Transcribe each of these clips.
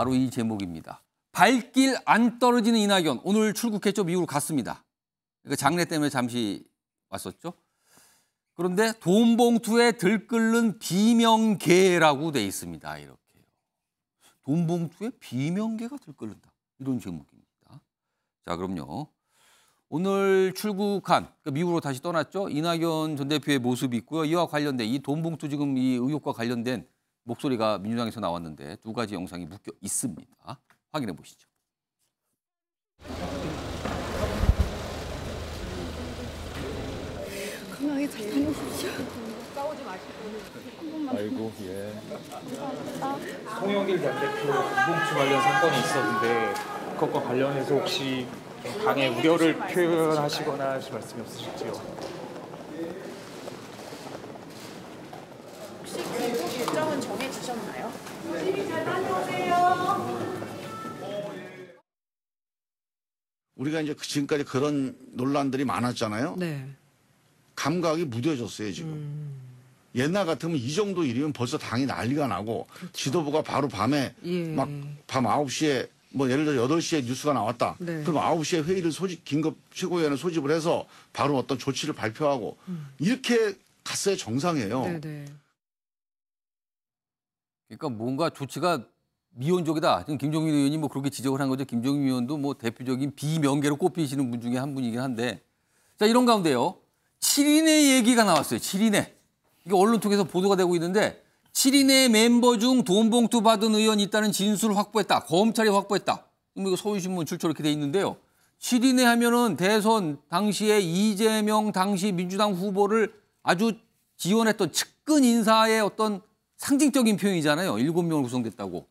바로 이 제목입니다. 발길 안 떨어지는 이낙연. 오늘 출국했죠. 미국으로 갔습니다. 그러니까 장례 때문에 잠시 왔었죠. 그런데 돈 봉투에 들끓는 비명계라고 돼 있습니다. 이렇게요. 돈 봉투에 비명계가 들끓는다. 이런 제목입니다. 자, 그럼요. 오늘 출국한, 그러니까 미국으로 다시 떠났죠. 이낙연 전 대표의 모습이 있고요. 이와 관련된 이 돈 봉투 지금 이 의혹과 관련된 목소리가 민주당에서 나왔는데 두 가지 영상이 묶여 있습니다. 확인해 보시죠. 건강하게 잘 다녀오십시오. 싸우지 마시고. 아이고, 예. 송영길 전 대표 돈봉투 관련 사건이 있었는데 그것과 관련해서 혹시 당의 우려를 표현하시거나 하실 말씀이 없으실지요? 혹시 귀국 일정은 정해지셨나요? 잘 다녀오세요. 우리가 이제 지금까지 그런 논란들이 많았잖아요. 네. 감각이 무뎌졌어요, 지금. 옛날 같으면 이 정도 일이면 벌써 당이 난리가 나고 그렇죠. 지도부가 바로 밤에 막 밤 9시에 뭐 예를 들어 8시에 뉴스가 나왔다. 네. 그럼 9시에 회의를 긴급 최고위원회 소집을 해서 바로 어떤 조치를 발표하고 이렇게 갔어야 정상이에요. 네네. 그러니까 뭔가 조치가 미온적이다. 지금 김종인 의원이 뭐 그렇게 지적을 한 거죠. 김종인 의원도 뭐 대표적인 비명계로 꼽히시는 분 중에 한 분이긴 한데. 자, 이런 가운데요. 7인의 얘기가 나왔어요. 7인의. 이게 언론 통해서 보도가 되고 있는데 7인의 멤버 중 돈 봉투 받은 의원이 있다는 진술을 확보했다. 검찰이 확보했다. 이거 서울신문 출처 이렇게 돼 있는데요. 7인의 하면은 대선 당시에 이재명 당시 민주당 후보를 아주 지원했던 측근 인사의 어떤 상징적인 표현이잖아요. 7명으로 구성됐다고.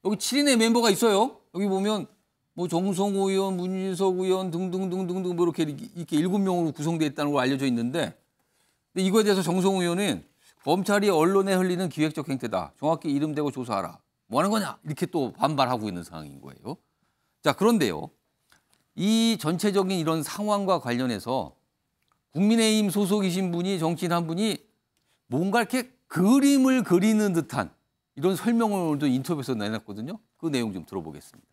여기 7인의 멤버가 있어요. 여기 보면 뭐 정성호 의원, 문인석 의원 등등등등등 뭐 이렇게 7명으로 구성되어 있다는 걸 알려져 있는데 근데 이거에 대해서 정성호 의원은 검찰이 언론에 흘리는 기획적 행태다. 정확히 이름 대고 조사하라. 뭐 하는 거냐? 이렇게 또 반발하고 있는 상황인 거예요. 자, 그런데요. 이 전체적인 이런 상황과 관련해서 국민의힘 소속이신 분이 정치인 한 분이 뭔가 이렇게 그림을 그리는 듯한 이런 설명을 오늘도 인터뷰에서 내놨거든요. 그 내용 좀 들어보겠습니다.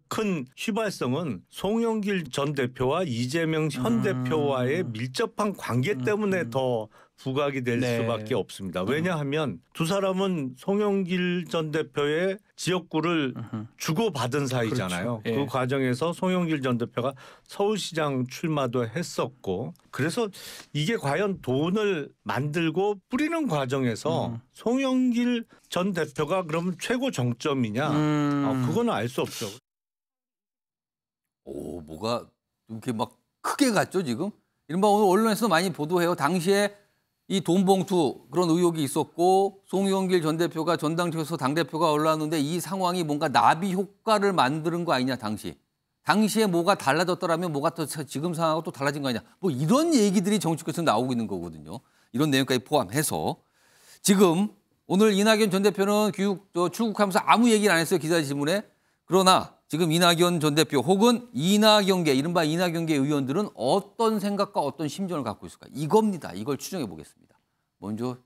큰 휘발성은 송영길 전 대표와 이재명 현 대표와의 밀접한 관계 때문에 더 부각이 될 수밖에 없습니다. 왜냐하면 두 사람은 송영길 전 대표의 지역구를 주고받은 사이잖아요. 그렇죠. 예. 그 과정에서 송영길 전 대표가 서울시장 출마도 했었고 그래서 이게 과연 돈을 만들고 뿌리는 과정에서 송영길 전 대표가 그러면 최고 정점이냐 그거는 알 수 없죠. 오, 뭐가 이렇게 막 크게 갔죠, 지금? 이른바 오늘 언론에서도 많이 보도해요. 당시에 이 돈 봉투 그런 의혹이 있었고 송영길 전 대표가 전당대회에서 당대표가 올라왔는데 이 상황이 뭔가 나비 효과를 만드는 거 아니냐, 당시에 뭐가 달라졌더라면 뭐가 또 지금 상황하고 또 달라진 거 아니냐. 뭐 이런 얘기들이 정치권에서 나오고 있는 거거든요. 이런 내용까지 포함해서 지금 오늘 이낙연 전 대표는 출국하면서 아무 얘기를 안 했어요, 기자 질문에. 그러나 지금 이낙연 전 대표 혹은 이낙연계, 이른바 이낙연계 의원들은 어떤 생각과 어떤 심정을 갖고 있을까? 이겁니다. 이걸 추정해 보겠습니다. 먼저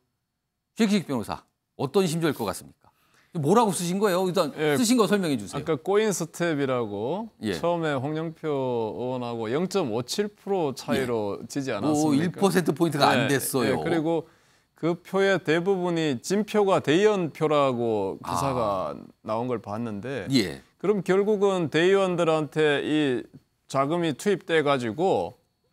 최기식 변호사, 어떤 심정일 것 같습니까? 뭐라고 쓰신 거예요? 일단 쓰신 거 설명해 주세요. 아까 꼬인 스텝이라고 예. 처음에 홍영표 의원하고 0.57% 차이로 지지 않았습니까? 1%포인트가 안 됐어요. 그리고 그 표의 대부분이 진표가 대의원표라고 기사가 나온 걸 봤는데 예. 그럼 결국은 대의원들한테 이 자금이 투입돼 가지고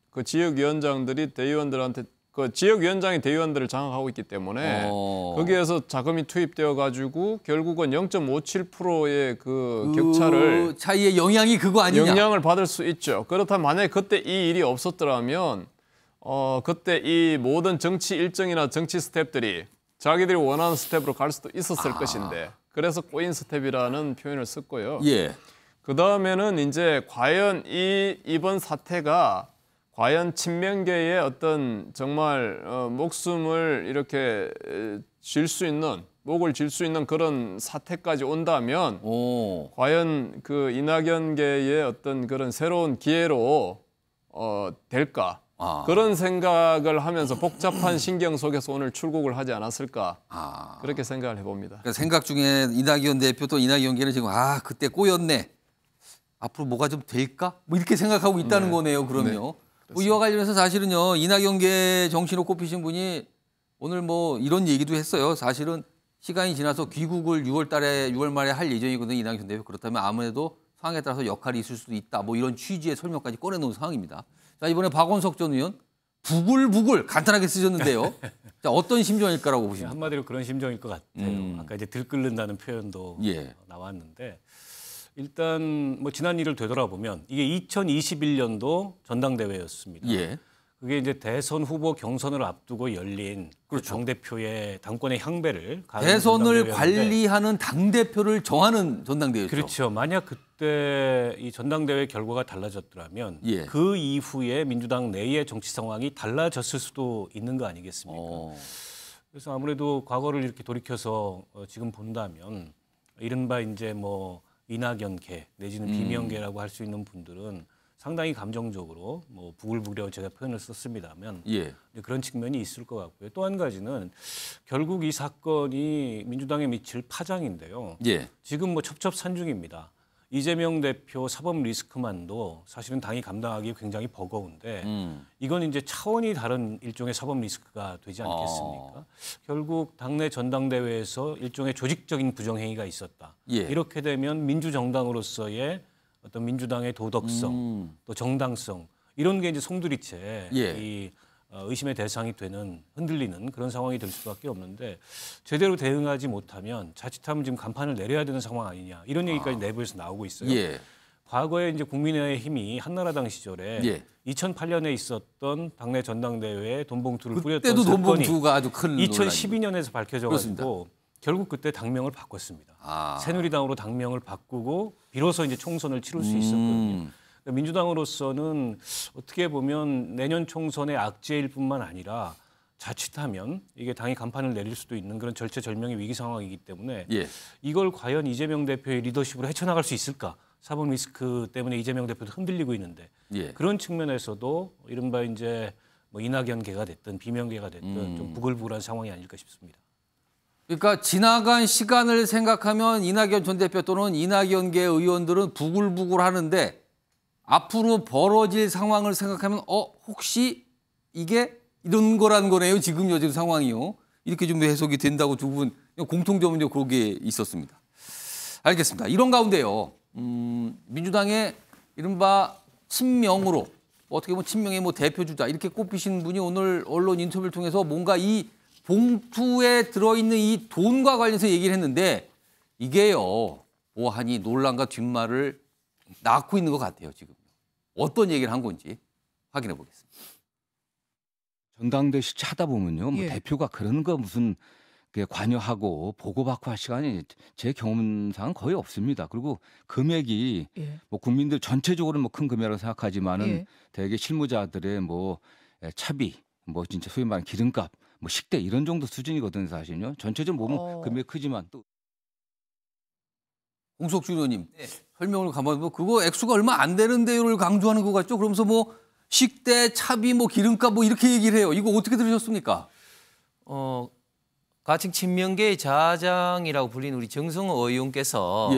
그 지역위원장들이 대의원들한테 그 지역위원장이 대의원들을 장악하고 있기 때문에 거기에서 자금이 투입되어 가지고 결국은 0.57%의 그 격차를 차이의 영향이 그거 아니냐? 영향을 받을 수 있죠. 그렇다면 만약에 그때 이 일이 없었더라면 그때 이 모든 정치 일정이나 정치 스텝들이 자기들이 원하는 스텝으로 갈 수도 있었을 것인데 그래서 꼬인 스텝이라는 표현을 썼고요. 예. 그 다음에는 이제 과연 이번 사태가 과연 친명계의 어떤 정말 목숨을 이렇게 목을 질 수 있는 그런 사태까지 온다면 과연 그 이낙연계의 어떤 그런 새로운 기회로 될까? 그런 생각을 하면서 복잡한 신경 속에서 오늘 출국을 하지 않았을까 그렇게 생각을 해봅니다. 그러니까 생각 중에 이낙연 대표 또 이낙연 계는 지금 그때 꼬였네. 앞으로 뭐가 좀 될까? 뭐 이렇게 생각하고 있다는 거네요. 그러면요. 뭐 이와 관련해서 사실은요. 이낙연계 정치로 꼽히신 분이 오늘 뭐 이런 얘기도 했어요. 사실은 시간이 지나서 귀국을 6월 말에 할 예정이거든요. 이낙연 대표. 그렇다면 아무래도 상황에 따라서 역할이 있을 수도 있다. 뭐 이런 취지의 설명까지 꺼내놓은 상황입니다. 자, 이번에 박원석 전 의원 부글부글 간단하게 쓰셨는데요. 자, 어떤 심정일까라고 보십니까? 한마디로 그런 심정일 것 같아요. 아까 이제 들끓는다는 표현도 나왔는데 일단 뭐 지난 일을 되돌아보면 이게 2021년도 전당대회였습니다. 그게 이제 대선 후보 경선을 앞두고 열린 당 대표의 당권의 향배를 대선을 관리하는 당 대표를 정하는 전당대회였죠. 그렇죠. 만약 그때 이 전당대회 결과가 달라졌더라면 그 이후에 민주당 내의 정치 상황이 달라졌을 수도 있는 거 아니겠습니까? 그래서 아무래도 과거를 이렇게 돌이켜서 지금 본다면 이른바 이제 뭐 이낙연계 내지는 비명계라고 할 수 있는 분들은 상당히 감정적으로 뭐 부글부글하고 제가 표현을 썼습니다만 그런 측면이 있을 것 같고요. 또 한 가지는 결국 이 사건이 민주당에 미칠 파장인데요. 지금 뭐 첩첩산중입니다. 이재명 대표 사법 리스크만도 사실은 당이 감당하기 굉장히 버거운데 이건 이제 차원이 다른 일종의 사법 리스크가 되지 않겠습니까? 결국 당내 전당대회에서 일종의 조직적인 부정행위가 있었다. 이렇게 되면 민주정당으로서의 어떤 민주당의 도덕성 또 정당성 이런 게 이제 송두리째 이 의심의 대상이 되는 흔들리는 그런 상황이 될 수밖에 없는데 제대로 대응하지 못하면 자칫하면 지금 간판을 내려야 되는 상황 아니냐 이런 얘기까지 내부에서 나오고 있어요. 과거에 이제 국민의힘이 한나라당 시절에 2008년에 있었던 당내 전당대회에 돈봉투를 뿌렸던 그때도 사건이 돈봉투가 아주 큰 2012년에서 밝혀져가지고 결국 그때 당명을 바꿨습니다. 새누리당으로 당명을 바꾸고 비로소 이제 총선을 치를 수 있었거든요. 민주당으로서는 어떻게 보면 내년 총선의 악재일 뿐만 아니라 자칫하면 이게 당이 간판을 내릴 수도 있는 그런 절체절명의 위기 상황이기 때문에 이걸 과연 이재명 대표의 리더십으로 헤쳐나갈 수 있을까? 사법 리스크 때문에 이재명 대표도 흔들리고 있는데 그런 측면에서도 이른바 이제 뭐 이낙연계가 됐든 비명계가 됐든 좀 부글부글한 상황이 아닐까 싶습니다. 그러니까 지나간 시간을 생각하면 이낙연 전 대표 또는 이낙연계 의원들은 부글부글 하는데 앞으로 벌어질 상황을 생각하면 혹시 이게 이런 거란 거네요. 지금 요즘 상황이요. 이렇게 좀 해석이 된다고 두 분 공통점은 그게 있었습니다. 알겠습니다. 이런 가운데요. 민주당의 이른바 친명으로 어떻게 보면 친명의 뭐 대표주자 이렇게 꼽히신 분이 오늘 언론 인터뷰를 통해서 뭔가 이 봉투에 들어있는 이 돈과 관련해서 얘기를 했는데 이게요. 보안이 논란과 뒷말을 낳고 있는 것 같아요. 지금. 어떤 얘기를 한 건지 확인해 보겠습니다. 전당대회 하다 보면요. 뭐 대표가 그런 거 무슨 관여하고 보고받고 할 시간이 제 경험상은 거의 없습니다. 그리고 금액이 뭐 국민들 전체적으로 뭐 큰 금액이라고 생각하지만은 대개 실무자들의 뭐 차비, 뭐 진짜 소위 말하는 기름값, 뭐 식대 이런 정도 수준이거든요. 사실요. 전체적으로 보면 금액 크지만 또 홍석준 의원님 설명을 가만히 보면 그거 액수가 얼마 안 되는데요를 강조하는 것 같죠. 그러면서 뭐 식대, 차비, 뭐 기름값 뭐 이렇게 얘기를 해요. 이거 어떻게 들으셨습니까? 가칭 친명계의 자장이라고 불리는 우리 정성호 의원께서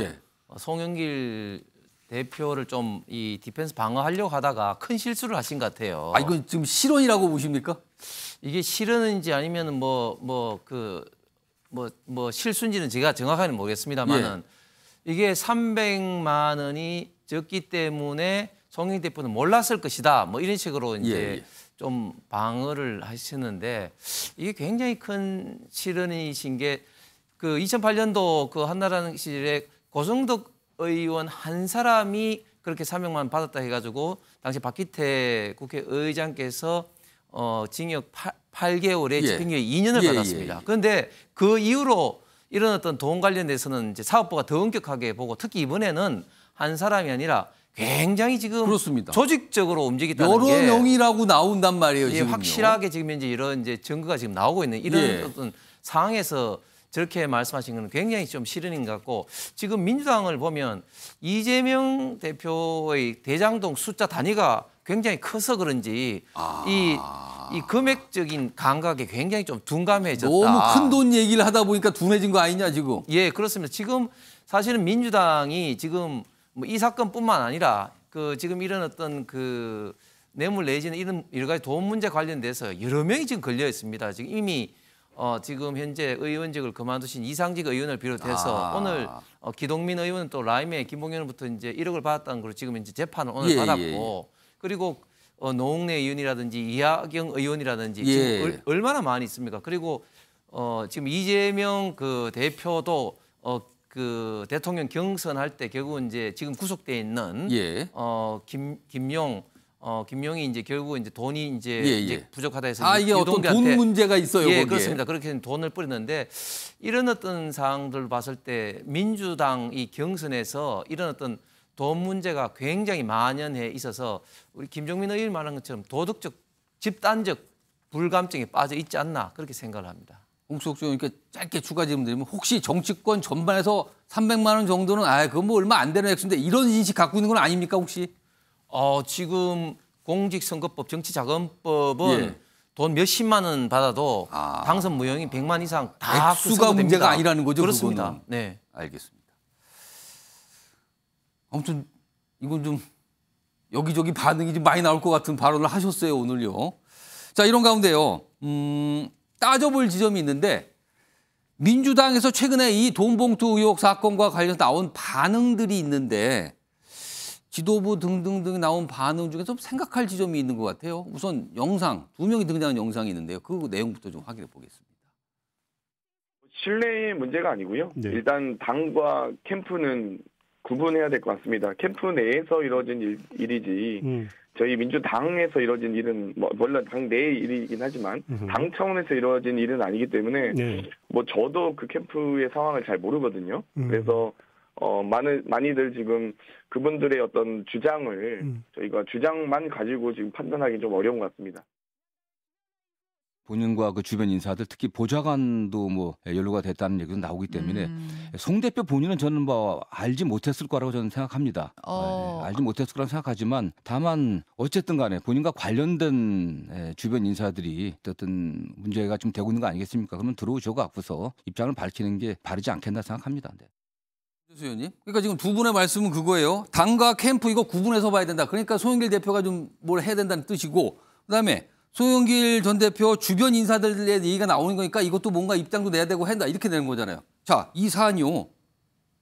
송영길 대표를 좀 이 디펜스 방어하려고 하다가 큰 실수를 하신 것 같아요. 이건 지금 실언이라고 보십니까? 이게 실언인지 아니면 실수인지는 제가 정확하게는 모르겠습니다만은 이게 300만 원이 적기 때문에 송영길 대표는 몰랐을 것이다. 뭐 이런 식으로 이제 좀 방어를 하셨는데 이게 굉장히 큰 실언이신 게 그 2008년도 그 한나라당 시절에 고성덕 의원 한 사람이 그렇게 300만 원 받았다 해가지고 당시 박기태 국회의장께서 징역 8개월에 집행유예 2년을 받았습니다. 그런데 그 이후로 이런 어떤 돈 관련돼서는 이제 사법부가 더 엄격하게 보고 특히 이번에는 한 사람이 아니라 굉장히 지금 그렇습니다. 조직적으로 움직이다는 여러 게 명이라고 나온단 말이에요. 지금 확실하게 지금 이제 이런 이제 증거가 지금 나오고 있는 이런 어떤 상황에서 저렇게 말씀하신 건 굉장히 좀 실언인 것 같고 지금 민주당을 보면 이재명 대표의 대장동 숫자 단위가 굉장히 커서 그런지 이 금액적인 감각에 굉장히 좀 둔감해졌다. 너무 큰 돈 얘기를 하다 보니까 둔해진 거 아니냐 지금. 예, 그렇습니다. 지금 사실은 민주당이 지금 뭐 이 사건뿐만 아니라 그 지금 이런 어떤 그 뇌물 내지는 이런 여러 가지 돈 문제 관련돼서 여러 명이 지금 걸려 있습니다. 지금 이미 지금 현재 의원직을 그만두신 이상직 의원을 비롯해서 오늘 기동민 의원은 또 라임의 김봉현으로부터 이제 1억을 받았다는 걸로 지금 이제 재판을 오늘 받았고 그리고 노웅래 의원이라든지 이하경 의원이라든지 지금 얼마나 많이 있습니까? 그리고 지금 이재명 그 대표도 그 대통령 경선할 때 결국은 이제 지금 구속돼 있는 김용이 이제 결국 이제 돈이 이제 부족하다 해서 이게 어떤 돈 문제가 있어요. 예, 거기에. 그렇습니다. 그렇게 돈을 뿌렸는데 이런 어떤 사항들 봤을 때 민주당 이 경선에서 이런 어떤 돈 문제가 굉장히 만연해 있어서 우리 김종민 의원 말한 것처럼 도덕적 집단적 불감증에 빠져 있지 않나 그렇게 생각을 합니다. 홍수석 의원님께 짧게 추가 질문 드리면 혹시 정치권 전반에서 300만 원 정도는 그건 뭐 얼마 안 되는 액수인데 이런 인식 갖고 있는 건 아닙니까 혹시? 지금 공직선거법 정치자금법은 돈 몇십만 원 받아도 당선 무효인 100만 이상 다 액수가 문제가 아니라는 거죠. 그렇습니다. 그거는. 네, 알겠습니다. 아무튼 이건 좀 여기저기 반응이 좀 많이 나올 것 같은 발언을 하셨어요 오늘요. 자 이런 가운데요. 따져볼 지점이 있는데 민주당에서 최근에 이 돈봉투 의혹 사건과 관련해서 나온 반응들이 있는데 지도부 등등등 나온 반응 중에 좀 생각할 지점이 있는 것 같아요. 우선 영상, 2명이 등장한 영상이 있는데요. 그 내용부터 좀 확인해 보겠습니다. 신뢰의 문제가 아니고요. 일단 당과 캠프는 구분해야 될 것 같습니다. 캠프 내에서 이루어진 일이지 저희 민주당에서 이루어진 일은 물론 당 내의 일이긴 하지만 당 차원에서 이루어진 일은 아니기 때문에 뭐 저도 그 캠프의 상황을 잘 모르거든요. 그래서 많이들 지금 그분들의 어떤 주장을 저희가 주장만 가지고 지금 판단하기 좀 어려운 것 같습니다. 본인과 그 주변 인사들 특히 보좌관도 뭐 연루가 됐다는 얘기도 나오기 때문에 송 대표 본인은 저는 뭐 알지 못했을 거라고 저는 생각합니다. 알지 못했을 거라고 생각하지만 다만 어쨌든 간에 본인과 관련된 주변 인사들이 어떤 문제가 좀 되고 있는 거 아니겠습니까? 그러면 들어오셔 갖고서 입장을 밝히는 게 바르지 않겠나 생각합니다. 네. 의원님. 그러니까 지금 두 분의 말씀은 그거예요. 당과 캠프 이거 구분해서 봐야 된다. 그러니까 송영길 대표가 좀 뭘 해야 된다는 뜻이고 그다음에 송영길 전 대표 주변 인사들의 얘기가 나오는 거니까 이것도 뭔가 입장도 내야 되고 한다. 이렇게 되는 거잖아요. 자, 이 사안이요.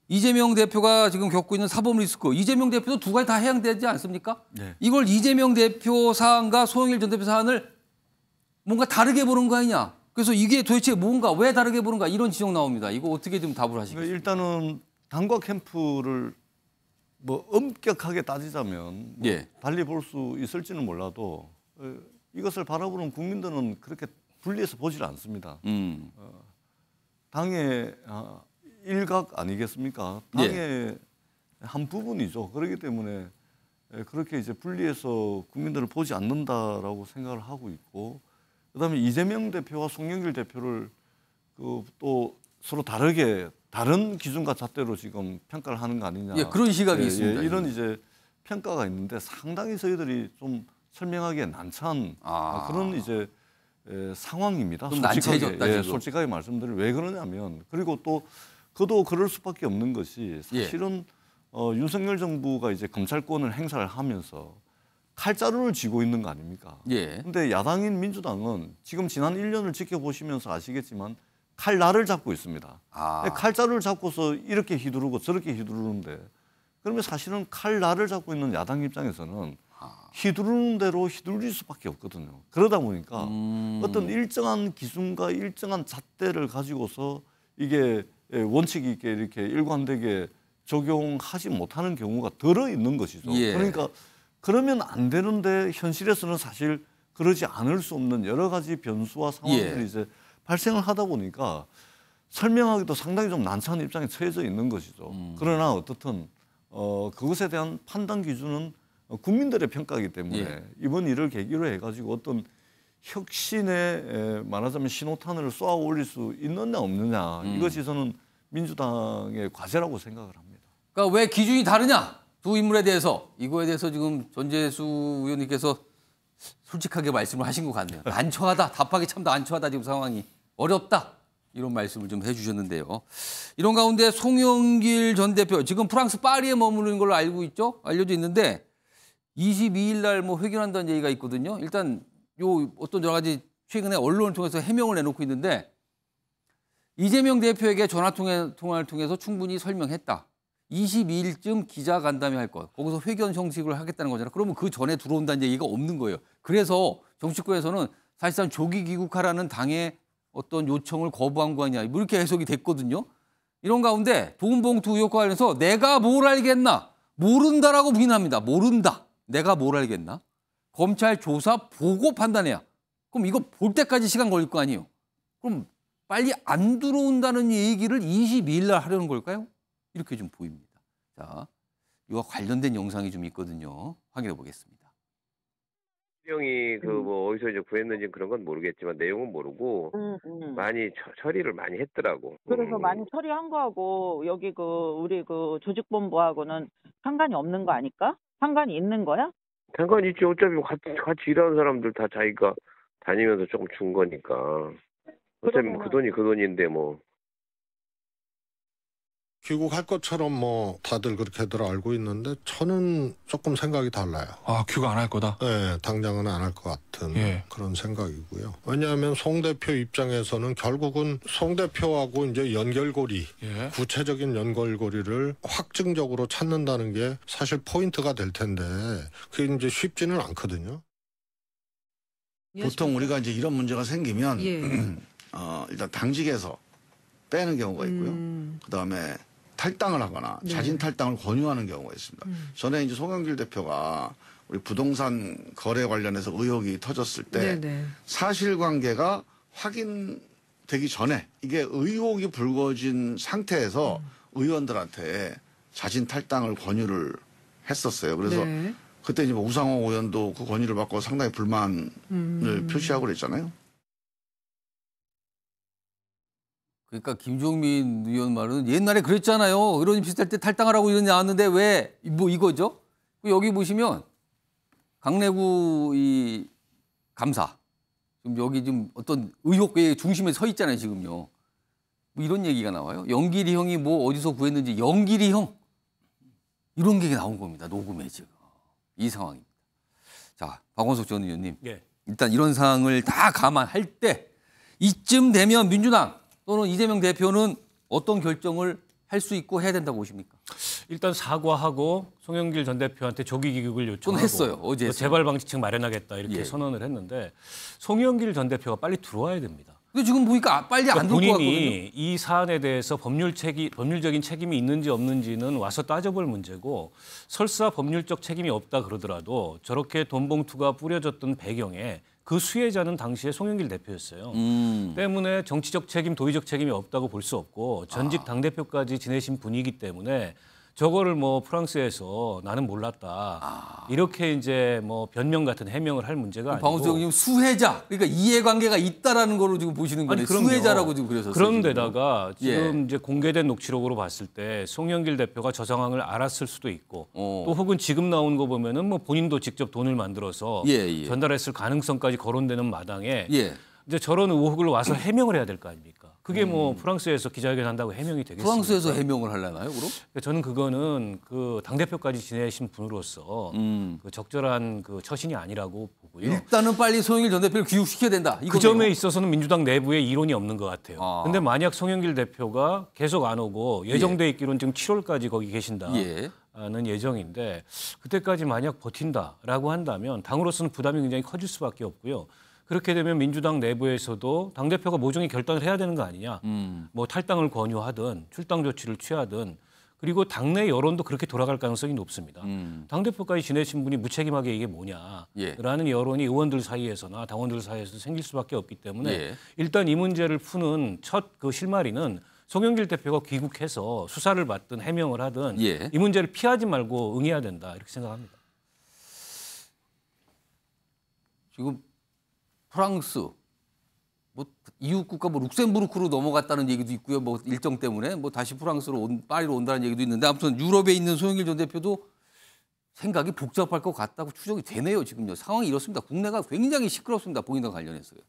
이재명 대표가 지금 겪고 있는 사법 리스크. 이재명 대표도 두 가지 다 해당되지 않습니까? 네. 이걸 이재명 대표 사안과 송영길 전 대표 사안을 뭔가 다르게 보는 거 아니냐. 그래서 이게 도대체 뭔가 왜 다르게 보는가 이런 지적 나옵니다. 이거 어떻게 좀 답을 하시겠어요? 일단은 당과 캠프를 뭐 엄격하게 따지자면 뭐 달리 볼 수 있을지는 몰라도 이것을 바라보는 국민들은 그렇게 분리해서 보질 않습니다. 당의 일각 아니겠습니까? 당의 한 부분이죠. 그렇기 때문에 그렇게 이제 분리해서 국민들을 보지 않는다라고 생각을 하고 있고, 그다음에 이재명 대표와 송영길 대표를 또 서로 다른 기준과 잣대로 지금 평가를 하는 거 아니냐. 그런 시각이 있습니다. 이런 이제 평가가 있는데 상당히 저희들이 좀 설명하기에 난처한 그런 이제 상황입니다. 좀 난처해졌다. 솔직하게 말씀드리면 왜 그러냐면 그리고 또 그도 그럴 수밖에 없는 것이 사실은 윤석열 정부가 이제 검찰권을 행사를 하면서 칼자루를 쥐고 있는 거 아닙니까? 근데 야당인 민주당은 지금 지난 1년을 지켜보시면서 아시겠지만 칼날을 잡고 있습니다. 칼자루를 잡고서 이렇게 휘두르고 저렇게 휘두르는데 그러면 사실은 칼날을 잡고 있는 야당 입장에서는 휘두르는 대로 휘둘릴 수밖에 없거든요. 그러다 보니까 어떤 일정한 기준과 일정한 잣대를 가지고서 이게 원칙 있게 이렇게 일관되게 적용하지 못하는 경우가 들어 있는 것이죠. 그러니까 그러면 안 되는데 현실에서는 사실 그러지 않을 수 없는 여러 가지 변수와 상황들이 이제 발생을 하다 보니까 설명하기도 상당히 좀 난처한 입장에 처해져 있는 것이죠. 그러나 어떻든 그것에 대한 판단 기준은 국민들의 평가이기 때문에 이번 일을 계기로 해가지고 어떤 혁신에 말하자면 신호탄을 쏘아 올릴 수 있느냐 없느냐 이것이 저는 민주당의 과제라고 생각을 합니다. 그러니까 왜 기준이 다르냐? 두 인물에 대해서 이거에 대해서 지금 전재수 의원님께서 솔직하게 말씀을 하신 것 같네요. 난처하다. 답하기 참 난처하다. 지금 상황이 어렵다. 이런 말씀을 좀 해주셨는데요. 이런 가운데 송영길 전 대표 지금 프랑스 파리에 머무르는 걸로 알려져 있는데 22일 날 뭐 회견한다는 얘기가 있거든요. 일단 요 어떤 여러 가지 최근에 언론을 통해서 해명을 내놓고 있는데 이재명 대표에게 전화 통화를 통해서 충분히 설명했다. 22일쯤 기자간담회 할 것. 거기서 회견 형식을 하겠다는 거잖아요. 그러면 그 전에 들어온다는 얘기가 없는 거예요. 그래서 정치권에서는 사실상 조기 귀국하라는 당의 어떤 요청을 거부한 거 아니냐. 이렇게 해석이 됐거든요. 이런 가운데 돈 봉투 의혹과 관련해서 내가 뭘 알겠나. 모른다라고 부인합니다. 모른다. 내가 뭘 알겠나. 검찰 조사 보고 판단해야. 그럼 이거 볼 때까지 시간 걸릴 거 아니에요. 그럼 빨리 안 들어온다는 얘기를 22일 날 하려는 걸까요? 이렇게 좀 보입니다. 자, 이와 관련된 영상이 좀 있거든요. 확인해 보겠습니다. 형이 뭐 어디서 이제 구했는지 그런 건 모르겠지만 내용은 모르고 많이 처리를 많이 했더라고. 그래서 많이 처리한 거하고 여기 우리 조직본부하고는 상관이 없는 거 아닐까? 상관이 있는 거야? 상관이 있지. 어차피 같이 일하는 사람들 다 자기가 다니면서 조금 준 거니까. 어차피 그 돈이 그 돈인데 뭐. 귀국할 것처럼 뭐 다들 그렇게들 알고 있는데 저는 조금 생각이 달라요. 아, 귀국 안 할 거다? 네, 당장은 안 할 것 같은 그런 생각이고요. 왜냐하면 송 대표 입장에서는 결국은 송 대표하고 이제 연결고리, 구체적인 연결고리를 확증적으로 찾는다는 게 사실 포인트가 될 텐데 그게 이제 쉽지는 않거든요. 보통 우리가 이제 이런 문제가 생기면 일단 당직에서 빼는 경우가 있고요. 그다음에 탈당을 하거나 자진 탈당을 권유하는 경우가 있습니다. 전에 이제 송영길 대표가 우리 부동산 거래 관련해서 의혹이 터졌을 때 사실관계가 확인되기 전에 이게 의혹이 불거진 상태에서 의원들한테 자진 탈당을 권유를 했었어요. 그래서 그때 이제 뭐 우상호 의원도 그 권유를 받고 상당히 불만을 표시하고 그랬잖아요. 그러니까 김종민 의원 말은 옛날에 그랬잖아요. 의료진 비슷할 때 탈당하라고 이런 나왔는데 왜 뭐 이거죠? 여기 보시면 강래구 이 감사 지금 여기 좀 어떤 의혹의 중심에 서 있잖아요. 지금요. 뭐 이런 얘기가 나와요. 영길이 형이 뭐 어디서 구했는지 영길이 형 이런 게 나온 겁니다. 녹음에 지금 이 상황입니다. 자, 박원석 전 의원님. 일단 이런 상황을 다 감안할 때 이쯤 되면 민주당 또는 이재명 대표는 어떤 결정을 할 수 있고 해야 된다고 보십니까? 일단 사과하고 송영길 전 대표한테 조기 귀국을 요청하고 했어요. 어제 했어요. 재발 방지책 마련하겠다 이렇게 선언을 했는데 송영길 전 대표가 빨리 들어와야 됩니다. 근데 지금 보니까 빨리 안 들어올 것 같거든요. 본인이 이 사안에 대해서 법률적인 책임이 있는지 없는지는 와서 따져볼 문제고 설사 법률적 책임이 없다 그러더라도 저렇게 돈 봉투가 뿌려졌던 배경에 그 수혜자는 당시에 송영길 대표였어요. 때문에 정치적 책임, 도의적 책임이 없다고 볼 수 없고 전직 당대표까지 지내신 분이기 때문에 저거를 뭐 프랑스에서 나는 몰랐다. 이렇게 이제 뭐 변명 같은 해명을 할 문제가 아니고. 박원석 의원님 수혜자. 그러니까 이해관계가 있다라는 거로 지금 보시는 거예요. 수혜자라고 지금 그러셨어요. 그런데다가 지금 이제 공개된 녹취록으로 봤을 때 송영길 대표가 저 상황을 알았을 수도 있고 또 혹은 지금 나온 거 보면은 뭐 본인도 직접 돈을 만들어서 전달했을 가능성까지 거론되는 마당에 이제 저런 의혹을 와서 해명을 해야 될 거 아닙니까? 그게 뭐 프랑스에서 기자회견 한다고 해명이 되겠습니까? 프랑스에서 해명을 하려나요, 그럼? 저는 그거는 그 당대표까지 지내신 분으로서 그 적절한 그 처신이 아니라고 보고요. 일단은 빨리 송영길 전 대표를 귀국시켜야 된다. 그 점에 있어서는 민주당 내부에 이론이 없는 것 같아요. 근데 만약 송영길 대표가 계속 안 오고 예정돼 있기로는 지금 7월까지 거기 계신다는 예정인데 그때까지 만약 버틴다라고 한다면 당으로서는 부담이 굉장히 커질 수밖에 없고요. 그렇게 되면 민주당 내부에서도 당대표가 모종의 결단을 해야 되는 거 아니냐. 뭐 탈당을 권유하든 출당 조치를 취하든 그리고 당내 여론도 그렇게 돌아갈 가능성이 높습니다. 당대표까지 지내신 분이 무책임하게 이게 뭐냐라는 여론이 의원들 사이에서나 당원들 사이에서 생길 수밖에 없기 때문에 일단 이 문제를 푸는 첫 그 실마리는 송영길 대표가 귀국해서 수사를 받든 해명을 하든 이 문제를 피하지 말고 응해야 된다 이렇게 생각합니다. 지금 프랑스, 뭐 이웃 국가 뭐 룩셈부르크로 넘어갔다는 얘기도 있고요. 뭐 일정 때문에 뭐 다시 프랑스로 파리로 온다는 얘기도 있는데 아무튼 유럽에 있는 송영길 전 대표도 생각이 복잡할 것 같다고 추정이 되네요. 지금요. 상황이 이렇습니다. 국내가 굉장히 시끄럽습니다. 본인과 관련해서요.